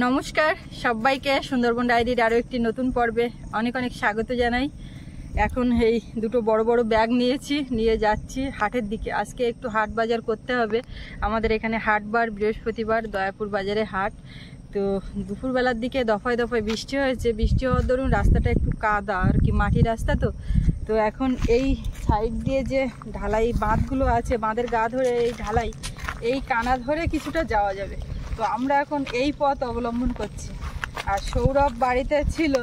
নমস্কার সবাইকে সুন্দরবন ডায়েরির আরও একটি নতুন পর্বে অনেক অনেক স্বাগত জানাই। এখন এই দুটো বড় বড় ব্যাগ নিয়ে যাচ্ছি হাটের দিকে। আজকে একটু হাট বাজার করতে হবে। আমাদের এখানে হাটবার বৃহস্পতিবার দয়াপুর বাজারে হাট। তো দুপুরবেলার দিকে দফায় দফায় বৃষ্টি হয়েছে। বৃষ্টি হওয়ার দরুন রাস্তাটা একটু কাদা আর কি, মাটির রাস্তা। তো এখন এই সাইড দিয়ে যে ঢালাই বাঁধগুলো আছে, বাঁধের গা ধরে এই ঢালাই, এই কানা ধরে কিছুটা যাওয়া যাবে। তো আমরা এখন এই পথ অবলম্বন করছি। আর সৌরভ বাড়িতে ছিল,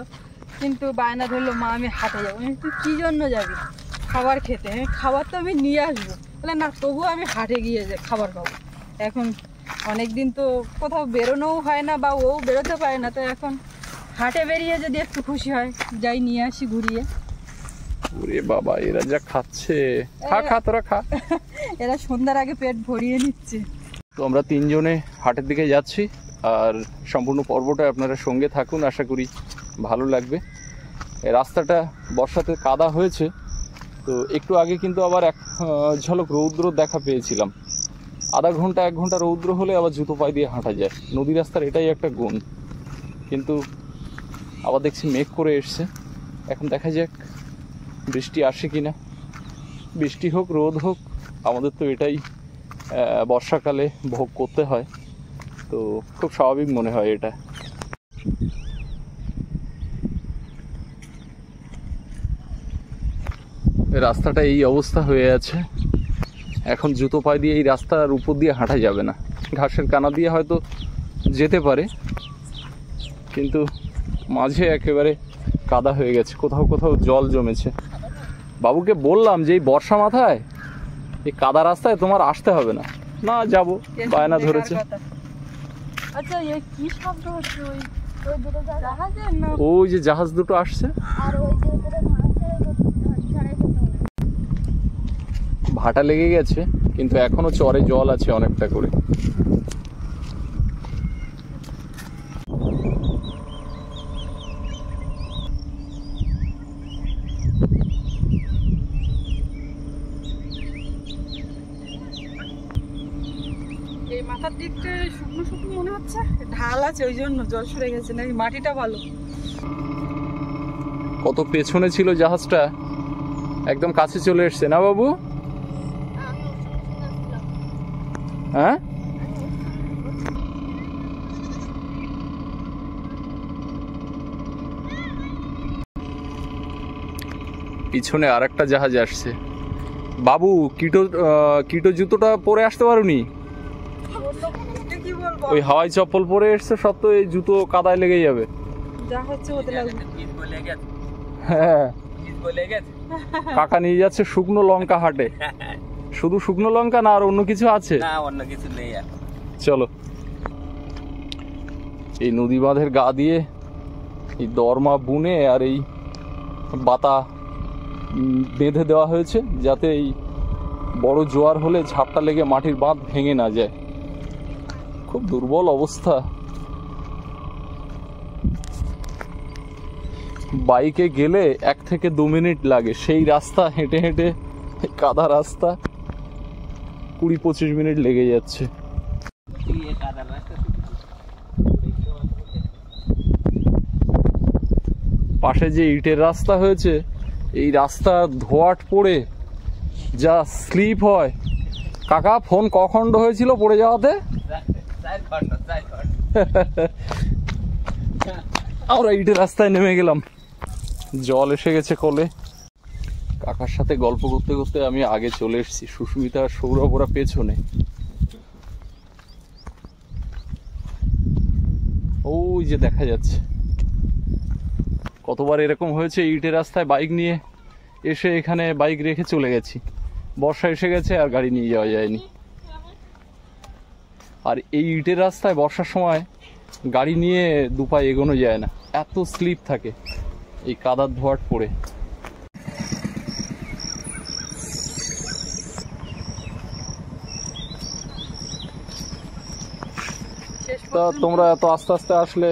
কিন্তু বায়না ধরলো, মা আমি হাটে যাবো। তুই কী জন্য যাবি? খাবার খেতে। খাবার তো আমি নিয়ে আসবো। বলে না, তবুও আমি হাটে গিয়ে খাবার খাবো। এখন অনেক দিন তো কোথাও বেরোনোও হয় না, বা ও বেরোতে পারে না। তো এখন হাটে বেরিয়ে যদি একটু খুশি হয়, যাই নিয়ে আসি ঘুরিয়ে। ওরে বাবা, এরা যা খাচ্ছে! খা তোরা খা। এরা সন্ধ্যার আগে পেট ভরিয়ে নিচ্ছে। তো আমরা তিনজনে হাটের দিকে যাচ্ছি, আর সম্পূর্ণ পর্বটা আপনারা সঙ্গে থাকুন, আশা করি ভালো লাগবে। রাস্তাটা বর্ষাতে কাদা হয়েছে, তো একটু আগে কিন্তু আবার এক ঝলক রৌদ্র দেখা পেয়েছিলাম। আধা ঘন্টা 1 ঘন্টা রৌদ্র হলে আবার জুতো পায়ে দিয়ে হাঁটা যায়। নদী রাস্তার এটাই একটা গুণ। কিন্তু আবার দেখছি মেঘ করে এসছে। এখন দেখা যাক বৃষ্টি আসে কিনা। বৃষ্টি হোক রোদ হোক, আমাদের তো এটাই বর্ষাকালে ভোগ করতে হয়। তো খুব স্বাভাবিক মনে হয় এটা। রাস্তাটা এই অবস্থা হয়ে আছে। এখন জুতো পায়ে দিয়ে এই রাস্তার উপর দিয়ে হাঁটা যাবে না। ঘাসের কানা দিয়ে হয়তো যেতে পারে, কিন্তু মাঝে একেবারে কাদা হয়ে গেছে, কোথাও কোথাও জল জমেছে। বাবুকে বললাম যে এই বর্ষা মাথায় এই কাদা রাস্তায় তোমার আসতে হবে না। না, যাবো, বায়না ধরেছে। আচ্ছা, এই কি শব্দ হচ্ছে? ওই দুটো জাহাজের না? ওই যে জাহাজ দুটো আসছে। আর ওই যে উপরে ভাটা লেগে গেছে, কিন্তু এখনো চরে জল আছে অনেকটা করে। এই মাথার দিকটা শুকনো শুকনো মনে হচ্ছে, ঢাল আছে, ওই জন্য জল সরে গেছে। না, মাটিটা ভালো। কত পেছনে ছিল জাহাজটা, একদম কাছে চলে এসছে না বাবু? হ্যাঁ, পিছনে আর একটা জাহাজ আসছে। বাবু, কিটো জুতোটা পরে আসতে পারোনি? ওই হাওয়াই চপ্পল পরে এসছে, সব তো এই জুতো কাদায় লেগে যাবে। হ্যাঁ, কাকা নিয়ে যাচ্ছে শুকনো লঙ্কা হাটে। শুধু শুকনো লঙ্কা না, আর অন্য কিছু আছে? না, অন্য কিছু নেই। চলো, এই নদী বাঁধের গা দিয়ে এই দরমা বুনে আর এই বাতা বেঁধে দেওয়া হয়েছে, যাতে এই বড় জোয়ার হলে ঝাপটা লেগে মাটির বাঁধ ভেঙে না যায়। খুব দুর্বল অবস্থা। বাইকে গেলে 1 থেকে 2 মিনিট লাগে, সেই রাস্তা হেঁটে হেঁটে, কাদা রাস্তা 20-25 মিনিট লেগে যাচ্ছে। পাশে যে ইটের রাস্তা হয়েছে, এই রাস্তা ধোয়াট পড়ে যা স্লিপ হয়। কাকা, ফোন কখণ্ড হয়েছিল পড়ে যাওয়াতে? আমরা ইটের রাস্তায় নেমে গেলাম, জল এসে গেছে কোলে। কাকার সাথে গল্প করতে করতে আমি আগে চলে এসেছি, সুস্মিতা আর সৌরভ ওরা পেছনে। ওই যে দেখা যাচ্ছে। কতবার এরকম হয়েছে, ইটের রাস্তায় বাইক নিয়ে এসে এখানে বাইক রেখে চলে গেছি। বর্ষা এসে গেছে আর গাড়ি নিয়ে যাওয়া যায়নি। আর এই ইটের রাস্তায় বর্ষার সময় গাড়ি নিয়ে 2 পা এগোনো যায় না, এত স্লিপ থাকে এই কাদার ধোয়াট পড়ে। তা তোমরা এত আস্তে আস্তে আসলে?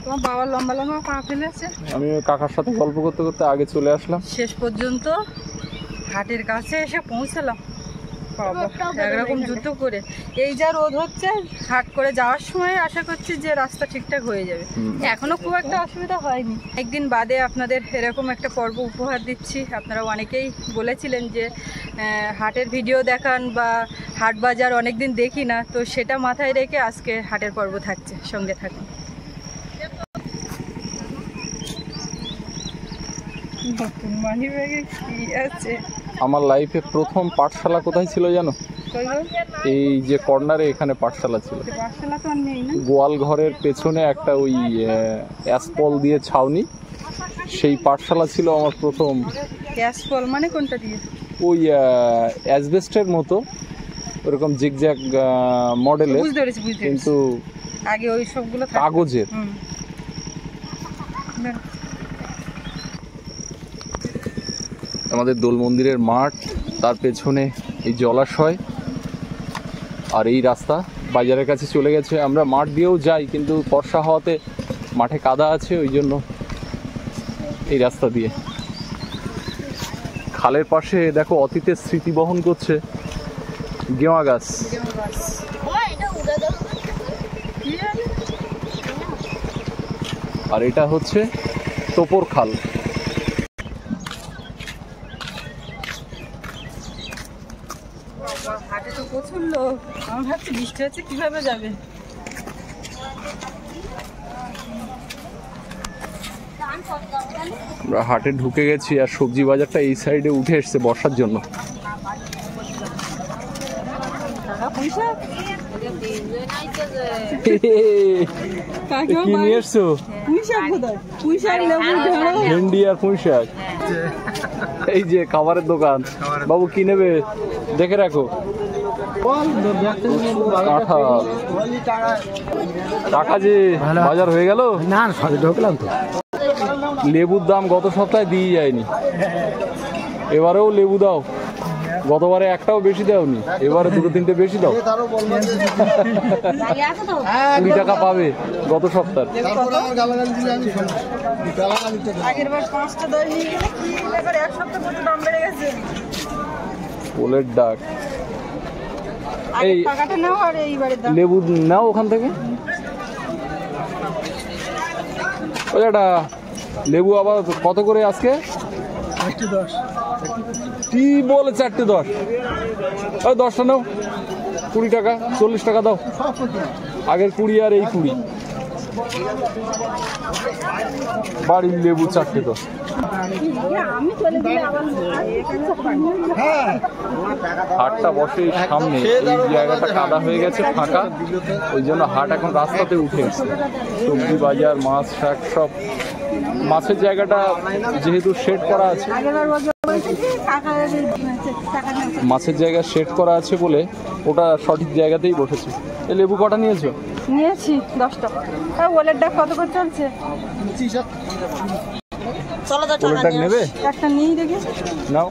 তোমার বাবা লম্বা লম্বা পা ফেলেছে। আমি কাকার সাথে গল্প করতে করতে আগে চলে আসলাম। শেষ পর্যন্ত হাটের কাছে এসে পৌঁছলাম। একরকম যুদ্ধ করে এই যা রোদ হচ্ছে, হাট করে যাওয়ার সময় আশা করছি যে রাস্তা ঠিকঠাক হয়ে যাবে। এখনো খুব একটা অসুবিধা হয়নি। একদিন বাদে আপনাদের এরকম একটা পর্ব উপহার দিচ্ছি। আপনারা অনেকেই বলেছিলেন যে হাটের ভিডিও দেখান বা হাট বাজার অনেকদিন দেখি না, তো সেটা মাথায় রেখে আজকে হাটের পর্ব থাকছে, সঙ্গে থাকুন। মানি ব্যাগে কি আছে? আমার লাইফে প্রথম পাঠশালা কোথায় ছিল জানো? এই যে কর্নারে এখানে পাঠশালা ছিল। গোয়াল ঘরের পেছনে একটা ওই অ্যাসপল দিয়ে ছাউনি, সেই পাঠশালা ছিল আমার প্রথম। অ্যাসপল মানে কোনটা দিয়ে? ওই অ্যাসবেস্টের মতো ওরকম জিগজ্যাগ মডেলের, কিন্তু আগে ওই সবগুলো কাগজের। আমাদের দোল মন্দিরের মাঠ, তার পেছনে এই জলাশয়, আর এই রাস্তা বাজারের কাছে চলে গেছে। আমরা মাঠ দিয়েও যাই, কিন্তু বর্ষা হওয়াতে মাঠে কাদা আছে, ওই জন্য এই রাস্তা দিয়ে। খালের পাশে দেখো অতীতের স্মৃতি বহন করছে গেওয়া গাছ। আর এটা হচ্ছে তোপর খাল। হাটে তো প্রচুর লোক, আমার ভাবছি বৃষ্টি হচ্ছে কিভাবে যাবে। আমরা হাটে ঢুকে গেছি, আর সবজি বাজারটা এই সাইডে উঠে এসছে বর্ষার জন্য। কি নিয়ে এসছো? ভেন্ডি আর পুঁই শাক। এই যে খাবারের দোকান। বাবু কি নেবে দেখে রাখো। টাকা যে বাজার হয়ে গেল না, সবে ঢুকলাম তো। লেবুর দাম গত সপ্তাহে দিয়ে যায়নি, এবারেও লেবু দাও। গতবারে একটাও বেশি দাওনি, এবারে দুটো তিনটে বেশি দাও। 20 টাকা পাবে গত সপ্তাহে। পোলের ডাক। এই লেবু নাও ওখান থেকে। ওটা লেবু আবার কত করে আজকে? 10 কি বলে 4টে 10? ওই 10টা নাও, 20 টাকা, 40 টাকা দাও। আগের 20 আর এই 20। বাড়ির লেবু 4টে 10। হাটটা বসে সামনে, এই জায়গাটা কাদা হয়ে গেছে, ফাঁকা, ওই জন্য হাট এখন রাস্তাতে উঠে এসছে। সবজি বাজার, মাছ শাক সব। মাছের জায়গাটা যেহেতু শেড করা আছে, মাছের জায়গা শেড করা আছে বলে ওটা সঠিক জায়গাতেই বসেছে। এই লেবু কটা নিয়েছো? নিয়েছি 10টা। ওলের ডাক কত করে চলছে? ওলের ডাক নেবে? একটা নিয়ে দেখি। নাও।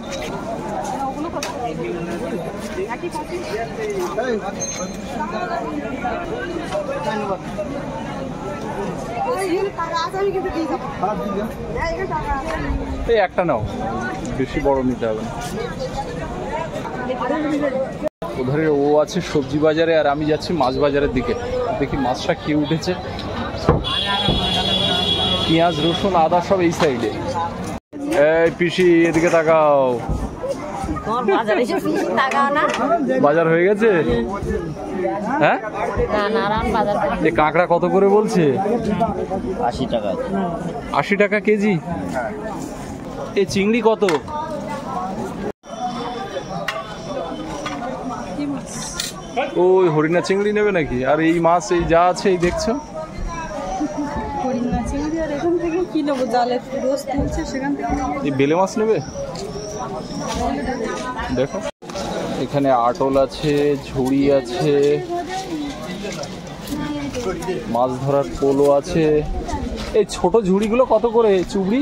এই একটা নাও, বেশি বড় নিতে হবে না। ওধারে ও আছে সবজি বাজারে, আর আমি যাচ্ছি মাছ বাজারের দিকে। দেখি মাছ শাক কি উঠেছে। পেঁয়াজ, রসুন, আদা সব এই সাইডে। এই পিসি এদিকে তাকাও। বাজার হয়ে গেছে? হ্যাঁ, এই কাঁকড়া কত করে বলছে? 80 টাকা। 80 টাকা কেজি। এই চিংড়ি কত? ওই হরিণা চিংড়ি নেবে নাকি? আর এই মাছ এই যা আছে এই দেখছো, এই বেলে মাছ নেবে? দেখো এখানে আটল আছে, ঝুড়ি আছে, মাছ ধরার পোলো আছে। এই ছোট ঝুড়িগুলো কত করে? চুবড়ি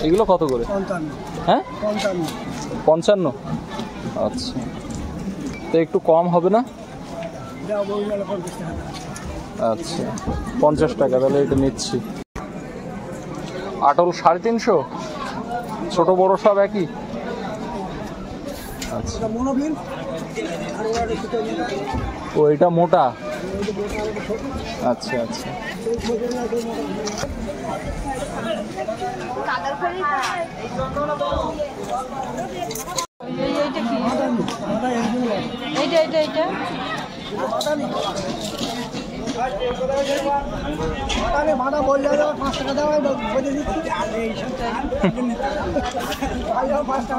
এগুলো কত করে? হ্যাঁ 55। আচ্ছা, তো একটু কম হবে না? আচ্ছা 50 টাকা, তাহলে এটা নিচ্ছি। আটল 350, ছোট বড় সব একই। আচ্ছা, ও এটা মোটা। আচ্ছা আচ্ছা,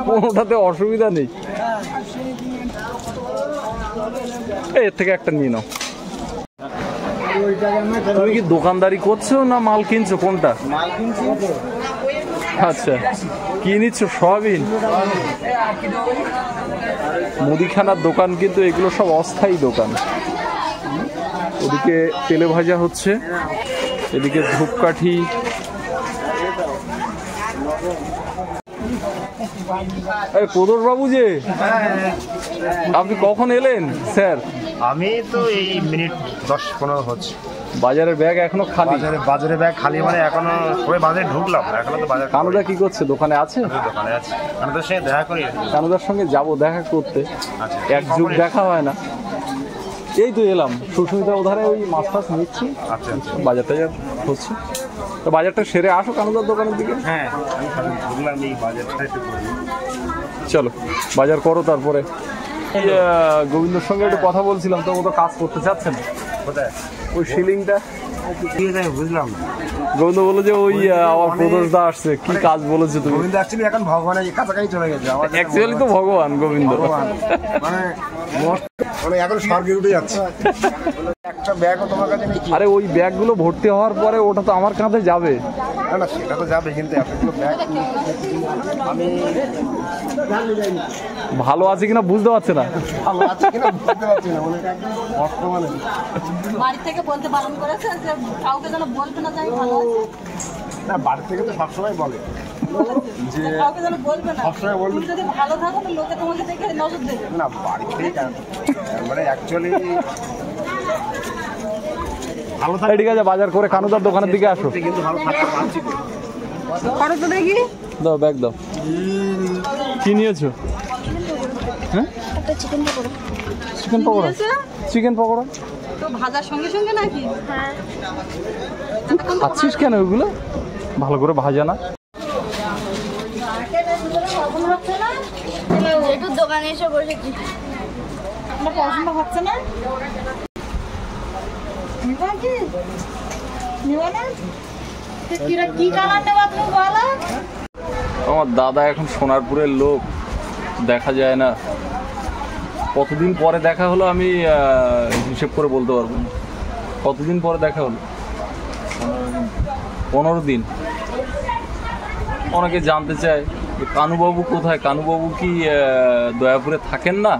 কোনোটাতে অসুবিধা নেই। এর থেকে একটা নিয়ে নাও। তুমি কি দোকানদারি করছো না মাল কিনছো? কোনটা? মাল কিনছি। আচ্ছা, কি নিচ্ছ? সয়াবিন? মুদিখানার দোকান, কিন্তু এগুলো সব অস্থায়ী দোকান। ওদিকে তেলে ভাজা হচ্ছে, এদিকে ধূপকাঠি। প্রদোষ বাবু যে, আপনি কখন এলেন স্যার? আমি তো এই মিনিট 10-15 হচ্ছে। বাজারের ব্যাগ এখনো খালি? বাজারে ব্যাগ খালি মানে এখনো সবাই বাজারে ঢুকলাম, এখনো তো বাজার। কানুদা কি করছে? দোকানে আছে? দোকানে আছে। কানুদার সঙ্গে দেখা করি। কানুদার সঙ্গে যাব দেখা করতে, এক যুগ দেখা হয় না। এই তো এলাম, সুস্মিতা ওধারে ওই মাছ টাছ নিচ্ছি। আচ্ছা আচ্ছা, বাজার টাজার হচ্ছে তো, বাজারটা সেরে আসো কানুদার দোকানের দিকে। হ্যাঁ আমি ঢুকলাম, এই বাজারটা একটু করি। চলো বাজার করো, তারপরে গোবিন্দর সঙ্গে একটু কথা বলছিলাম, তো ও তো কাজ করতে চাচ্ছে না। কোথায়? ওই সিলিংটা বুঝলাম। গোবিন্দ বললো যে ওই আমার প্রদোষ দা আসছে, কি কাজ বলেছে তুমি? গোবিন্দ অ্যাকচুয়ালি এখন ভগবানের কাছাকাছি চলে গেছে। অ্যাকচুয়ালি তো ভগবান গোবিন্দ, মানে এখন স্বর্গে উঠে যাচ্ছে। একটা ব্যাগও তোমার কাছে নেই? আরে ওই ব্যাগগুলো ভর্তি হওয়ার পরে ওটা তো আমার কাঁধে যাবে। না না, সেটা তো যাবে, কিন্তু এতগুলো ব্যাগ আমি ভালো আছে কিনা বুঝতে পারছে না। ভালো আছে কিনা বুঝতে পারছি না, মানে বর্তমানে বাড়ি থেকে বলতে বারণ করেছে যে কাউকে যেন বলবে না যে আমি ভালো আছি। না, বাড়ি থেকে তো সবসময় বলে যে কাউকে যেন বলবে না, সবসময় বলবে তুমি যদি ভালো থাকো তো লোকে তোমাকে দেখে নজর দেবে। না, বাড়ি থেকে মানে অ্যাকচুয়ালি ভালো থাকে। ঠিক আছে, বাজার করে কানুদার দোকানের দিকে আসো। কিন্তু ভালো থাকতে পারছি। করো তো দেখি। দাও ব্যাগ দাও। কি নিয়েছো? হ্যাঁ, একটা chicken pakora. Chicken pakora? Chicken pakora তো ভাজার সঙ্গে সঙ্গে নাকি? হ্যাঁ, খাচ্ছিস কেন ওগুলো? ভালো করে ভাজা না? একটু দোকানে এসে বসেছি। আমার পছন্দ হচ্ছে না। নিবা কি? নিবা না? কি কালার নেবা তুমি বলো? আমার দাদা এখন সোনারপুরের লোক, দেখা যায় না। কতদিন পরে দেখা হলো আমি হিসেব করে বলতে পারবো না। কতদিন পরে দেখা হলো? 15 দিন। অনেকে জানতে চায় যে কানুবাবু কোথায়? কানুবাবু কি দয়াপুরে থাকেন না?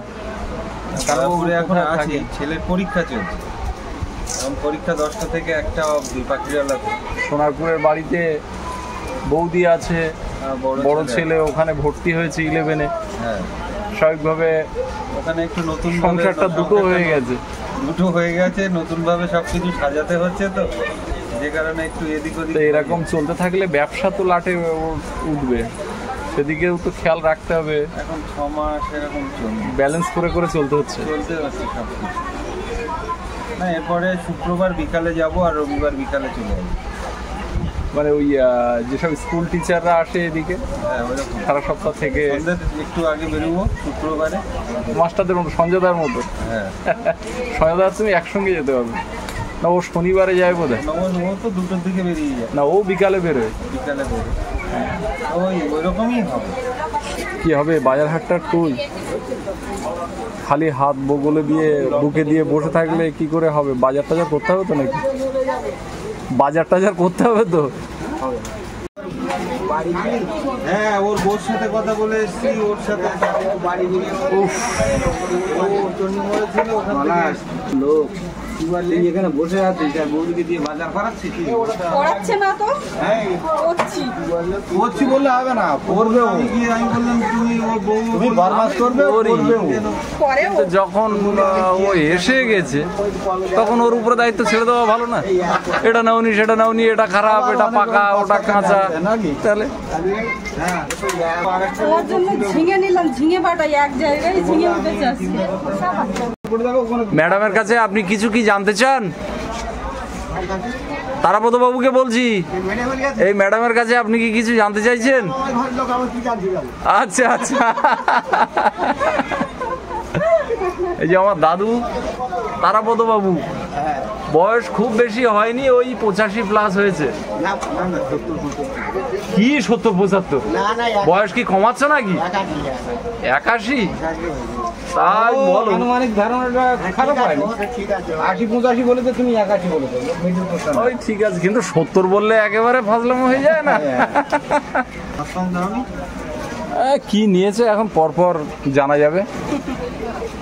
কানুবাবুরে এখন আছি, ছেলের পরীক্ষা চলছে। এখন পরীক্ষা 10টা থেকে 1টা অবধি পাখিরালাতে। সোনারপুরের বাড়িতে বৌদি আছে, বড় ছেলে ওখানে ভর্তি হয়েছে 11-এ। হ্যাঁ, স্বাভাবিকভাবে ওখানে একটু নতুন সংসারটা দুটো হয়ে গেছে। নতুন ভাবে সবকিছু সাজাতে হচ্ছে, তো যে কারণে একটু এদিক ওদিক। তো এরকম চলতে থাকলে ব্যবসা তো লাটে উঠবে, সেদিকেও তো খেয়াল রাখতে হবে। এখন 6 মাস এরকম ব্যালেন্স করে করে চলতে হচ্ছে চলতে হচ্ছে সবকিছু। না, এরপরে শুক্রবার বিকালে যাব আর রবিবার বিকালে চলে যাবো। মানে ওই যেসব স্কুল টিচাররা আসে এদিকে, হ্যাঁ, ওরকম সারা সপ্তাহ থেকে একটু আগে বেরোবো শুক্রবারে। মাস্টারদের মতো, সঞ্জয়দার মতো। হ্যাঁ, সঞ্জয়দার তুমি একসঙ্গে যেতে পারবে না? ও শনিবারে যায় বোধ হয়। ও তো 2টোর দিকে বেরিয়ে যায়। না, ও বিকালে বেরোয়। বিকালে বেরোয়, ওই রকমই হবে। কি হবে বাজার হাটটার টুই? খালি হাত বগলে দিয়ে বুকে দিয়ে বসে থাকলে কি করে হবে? বাজার টাজার করতে হবে তো নাকি? বাজার টাজার করতে হবে তো। হ্যাঁ, ওর বউর সাথে কথা বলে এসছি, ওর সাথে বাড়ি গিয়ে লোক এখানে বসে আছিস আর বৌদিকে দিয়ে বাজার করাচ্ছি কি করাচ্ছে না তো করছি বললে হবে না, করবে। আমি বললাম তুমি বরমাস করবে, করে ও। যখন ও এসে গেছে তখন ওর উপরে দায়িত্ব ছেড়ে দেওয়া ভালো না? এটা নাওনি, সেটা নাওনি, এটা খারাপ, এটা পাকা, ওটা কাঁচা, তাহলে ওর জন্য ঝিঙে নিলাম, ঝিঙে বাটা এক জায়গায় ঝিঙে উঠেছে আজকে। ম্যাডামের কাছে আপনি কিছু কি জানতে চান? তারাপদ বাবুকে বলছি, এই ম্যাডামের কাছে আপনি কি কিছু জানতে চাইছেন? আচ্ছা আচ্ছা, এই যে আমার দাদু তারাপদ বাবু, বয়স খুব বেশি হয়নি, ওই 85+ হয়েছে। কি 70-75? বয়স কি কমাচ্ছ নাকি? 81? তাই বলো। আনুমানিক ধারণাটা খারাপ হয়নি। 80-85 বলে তো তুমি 81 বলেছো। ওই ঠিক আছে, কিন্তু 70 বললে একেবারে ফাজলাম হয়ে যায় না? কি নিয়েছে এখন পরপর জানা যাবে।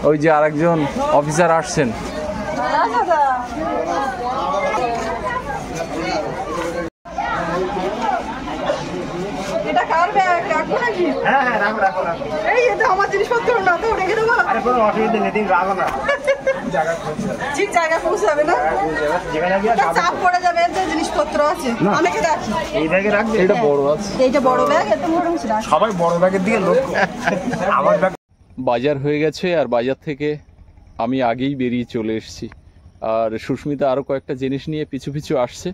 ওই যে আরেকজন অফিসার আসছেন। এটা কার ব্যাগ? রাখবো নাকি? হ্যাঁ হ্যাঁ, রাখো রাখো রাখো। এই এটা আমার জিনিসপত্র না তো, রেখে দেবো। আরে কোনো অসুবিধা নেই, তুমি রাখো না। ঠিক জায়গায় পৌঁছাবে না, যেখানে গিয়ে এটা চাপ পড়ে যাবে। এর যে জিনিসপত্র আছে অনেকে রাখি। এই ব্যাগে রাখবে। এটা বড় আছে, এইটা বড় ব্যাগ, এত বড় রাখি। সবাই বড় ব্যাগের দিকে লক্ষ্য। আমার ব্যাগ বাজার হয়ে গেছে, আর বাজার থেকে আমি আগেই বেরিয়ে চলে এসেছি। আর সুস্মিতা আরও কয়েকটা জিনিস নিয়ে পিছু পিছু আসছে।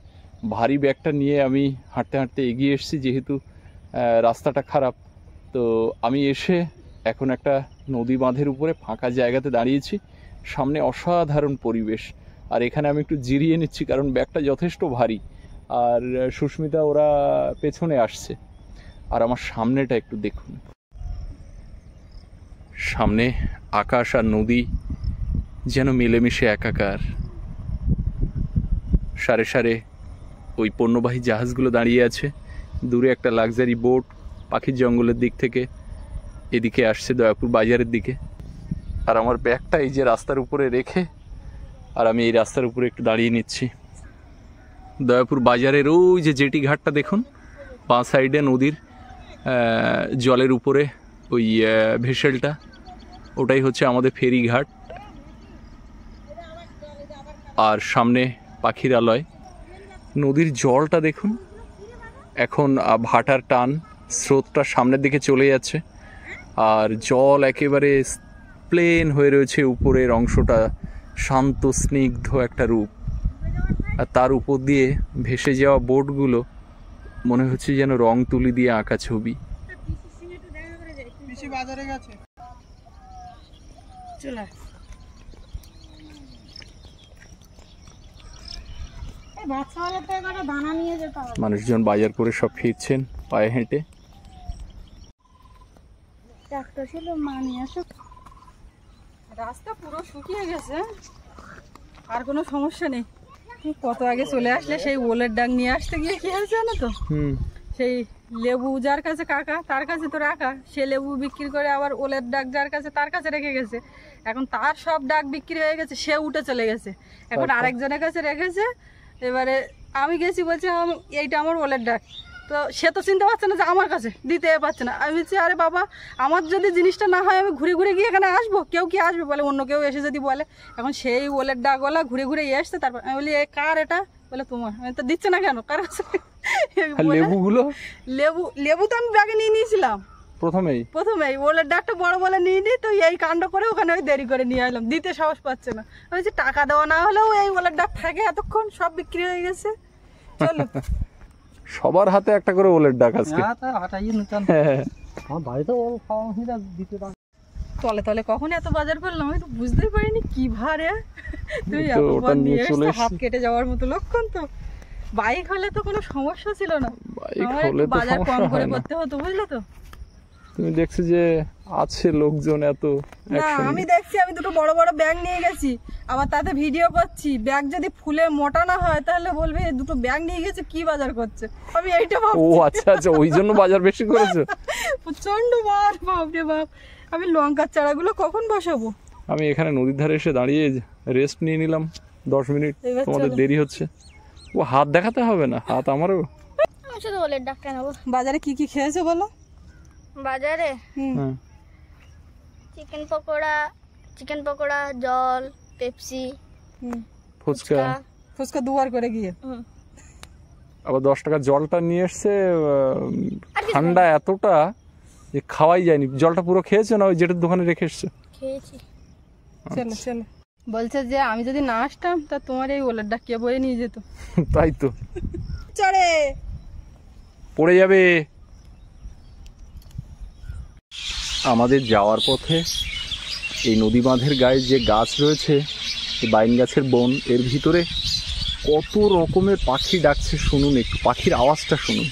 ভারী ব্যাগটা নিয়ে আমি হাঁটতে হাঁটতে এগিয়ে এসেছি, যেহেতু রাস্তাটা খারাপ। তো আমি এসে এখন একটা নদী বাঁধের উপরে ফাঁকা জায়গাতে দাঁড়িয়েছি। সামনে অসাধারণ পরিবেশ, আর এখানে আমি একটু জিরিয়ে নিচ্ছি, কারণ ব্যাগটা যথেষ্ট ভারী। আর সুস্মিতা ওরা পেছনে আসছে। আর আমার সামনেটা একটু দেখুন, সামনে আকাশ আর নদী যেন মিলেমিশে একাকার। সারে সারে ওই পণ্যবাহী জাহাজগুলো দাঁড়িয়ে আছে। দূরে একটা লাক্সারি বোট পাখির জঙ্গলের দিক থেকে এদিকে আসছে, দয়াপুর বাজারের দিকে। আর আমার ব্যাগটা এই যে রাস্তার উপরে রেখে আর আমি এই রাস্তার উপরে একটু দাঁড়িয়ে নিচ্ছি। দয়াপুর বাজারের ওই যে জেটি ঘাটটা দেখুন, বাঁ সাইডে নদীর জলের উপরে ওই ভেসেলটা, ওটাই হচ্ছে আমাদের ফেরি ঘাট। আর সামনে পাখিরালয়। নদীর জলটা দেখুন, এখন ভাটার টান, স্রোতটা সামনের দিকে চলে যাচ্ছে, আর জল একেবারে প্লেন হয়ে রয়েছে। উপরের অংশটা শান্ত স্নিগ্ধ একটা রূপ, আর তার উপর দিয়ে ভেসে যাওয়া বোটগুলো মনে হচ্ছে যেন রং তুলি দিয়ে আঁকা ছবি। মানুষজন বাজার করে সব ফিরছেন পায়ে হেঁটে। রাস্তা পুরো শুকিয়ে গেছে, আর কোনো সমস্যা নেই। কত আগে চলে আসলে সেই ওলের ডাক নিয়ে আসতে গিয়ে কি হয়েছে জানো তো, সেই লেবু যার কাছে কাকা তার কাছে তো রাখা, সে লেবু বিক্রি করে আবার ওলের ডাক যার কাছে তার কাছে রেখে গেছে। এখন তার সব ডাক বিক্রি হয়ে গেছে, সে উঠে চলে গেছে, এখন আরেকজনের কাছে রেখেছে। এবারে আমি গেছি, বলছি এইটা আমার ওলের ডাক। তো সে তো চিনতে পারছে না যে আমার কাছে দিতে পারছে না। আমি বলছি আরে বাবা, আমার যদি জিনিসটা না হয় আমি ঘুরে ঘুরে গিয়ে এখানে আসবো, কেউ কি আসবে বলে, অন্য কেউ এসে যদি বলে। এখন সেই ওলের ডাকওয়ালা ঘুরে ঘুরে এসছে। তারপর আমি বলি কার এটা, বলে তোমার। আমি তো দিচ্ছে না কেন, কার কাছে? লেবুগুলো, লেবু তো আমি ব্যাগে নিয়ে নিয়েছিলাম প্রথমেই ওলের ডাকটা বড় বলে নিয়ে নিই। তো এই কাণ্ড করে ওখানে ওই দেরি করে নিয়ে এলাম, দিতে সাহস পাচ্ছে না। আমি বলছি টাকা দেওয়া না হলেও এই ওলের ডাক থাকে এতক্ষণ, সব বিক্রি হয়ে গেছে। চলো, সবার হাতে একটা করে ওলের ডাক আজকে। তলে তলে কখন এত বাজার করলাম আমি তো বুঝতেই পারিনি কি ভারে। তুই ওটা নিয়ে চলে এসেছিস, হাত কেটে যাওয়ার মতো লক্ষণ। তো বাইক হলে তো কোনো সমস্যা ছিল না, বাইক হলে তো বাজার কম সমস্যা করে হয় না। করতে হতো, বুঝলে তো। তুমি দেখছি যে আছে লোকজন এত না আমি দেখছি, আমি দুটো বড় বড় ব্যাগ নিয়ে গেছি, আবার তাতে ভিডিও করছি। ব্যাগ যদি ফুলে মোটা না হয় তাহলে বলবে দুটো ব্যাগ নিয়ে গেছে, কি বাজার করছে। আমি এইটা ভাবছি। ও আচ্ছা আচ্ছা, ওই জন্য বাজার বেশি করেছো। প্রচন্ড বার, বাপরে বাপ। আমি লঙ্কার চারাগুলো কখন বসাবো? আমি এখানে নদীর ধারে এসে দাঁড়িয়ে রেস্ট নিয়ে নিলাম, 10 মিনিট এবার তোমাদের চলো। দেরি হচ্ছে। ও হাত দেখাতে হবে না, হাত আমারও। আমি শুধু ওলের ডাক্তার নেবো। বাজারে কি কি খেয়েছো বলো? বাজারে হ্যাঁ চিকেন পকোড়া, জল, পেপসি, ফুচকা, ফুচকা দুবার করে গিয়ে। আবার 10 টাকা জলটা নিয়ে এসছে, ঠান্ডা এতটা যে খাওয়াই যায়নি। জলটা পুরো খেয়েছো না ওই যেটা দোকানে রেখে এসছো? খেয়েছি। চলো চলো। বলছে যে আমি যদি না আসতাম তা তোমার এই ওলার ডাকিয়ে বয়ে নিয়ে যেত। তাই তো, চড়ে পড়ে যাবে। আমাদের যাওয়ার পথে এই নদী বাঁধের গায়ে যে গাছ রয়েছে, এই বাইন গাছের বন, এর ভিতরে কত রকমের পাখি ডাকছে শুনুন, একটু পাখির আওয়াজটা শুনুন।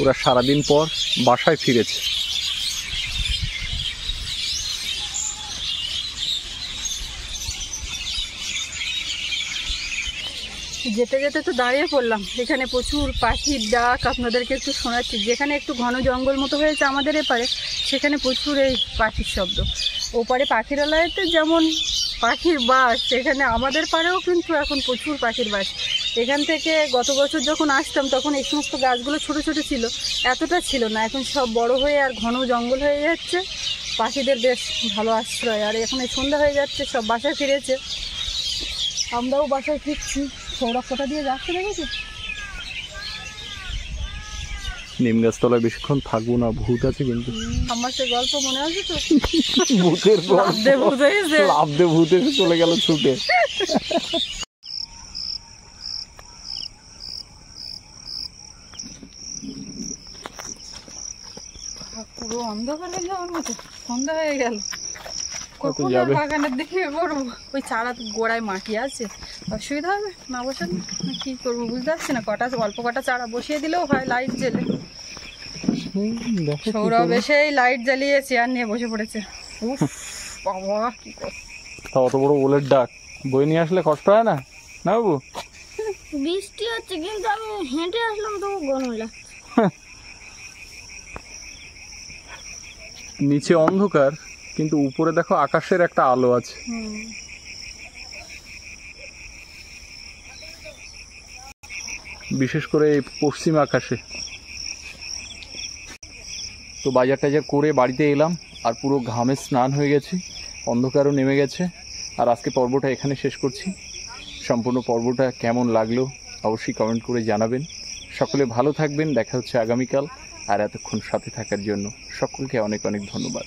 ওরা সারাদিন পর বাসায় ফিরেছে। যেতে যেতে তো দাঁড়িয়ে পড়লাম, এখানে প্রচুর পাখির ডাক আপনাদেরকে একটু শোনাচ্ছি। যেখানে একটু ঘন জঙ্গল মতো হয়েছে আমাদের এপারে, সেখানে প্রচুর এই পাখির শব্দ। ওপারে পাখিরালয়তে যেমন পাখির বাস, সেখানে আমাদের পাড়েও কিন্তু এখন প্রচুর পাখির বাস। এখান থেকে গত বছর যখন আসতাম তখন এই সমস্ত গাছগুলো ছোট ছোট ছিল, এতটা ছিল না। এখন সব বড় হয়ে আর ঘন জঙ্গল হয়ে যাচ্ছে, পাখিদের বেশ ভালো আশ্রয়। আর এখন এই সন্ধ্যা হয়ে যাচ্ছে, সব বাসায় ফিরেছে, আমরাও বাসায় ফিরছি। সৌরভ কোথা দিয়ে যাচ্ছে দেখেছি? নিম গাছতলায় বেশিক্ষণ থাকবো না, ভূত আছে কিন্তু। আমার সে গল্প মনে আছে তো? ভূতের লাফ দিয়ে ভূত হয়েছে। লাভ দিয়ে ভূত এসে চলে গেল ছুটে। পুরো অন্ধকার হয়ে যাওয়ার মতো, সন্ধ্যা হয়ে গেল। কখন আর যাবে? বাগানের দিকে করবো? ওই চারা গোড়ায় মাটি আছে, অসুবিধা হবে না বসানো? না কি করবো বুঝতে পারছি না। অল্প কটা চারা বসিয়ে দিলেও হয় লাইট জেলে। দেখো সৌরভ এসে লাইট জ্বালিয়ে চেয়ার নিয়ে বসে পড়েছে। উফ বাবা, কি কষ্ট। তা অত বড় ওলের ডাক বই নিয়ে আসলে কষ্ট হয় না না বাবু? বৃষ্টি হচ্ছে কিন্তু আমি হেঁটে আসলাম তবু গরম লাগছে। নিচে অন্ধকার কিন্তু উপরে দেখো আকাশের একটা আলো আছে। বিশেষ করে এই পশ্চিম আকাশে। তো বাজার টাজার করে বাড়িতে এলাম, আর পুরো ঘামে স্নান হয়ে গেছে, অন্ধকারও নেমে গেছে। আর আজকে পর্বটা এখানে শেষ করছি। সম্পূর্ণ পর্বটা কেমন লাগলো অবশ্যই কমেন্ট করে জানাবেন। সকলে ভালো থাকবেন, দেখা হচ্ছে আগামীকাল। আর এতক্ষণ সাথে থাকার জন্য সকলকে অনেক অনেক ধন্যবাদ।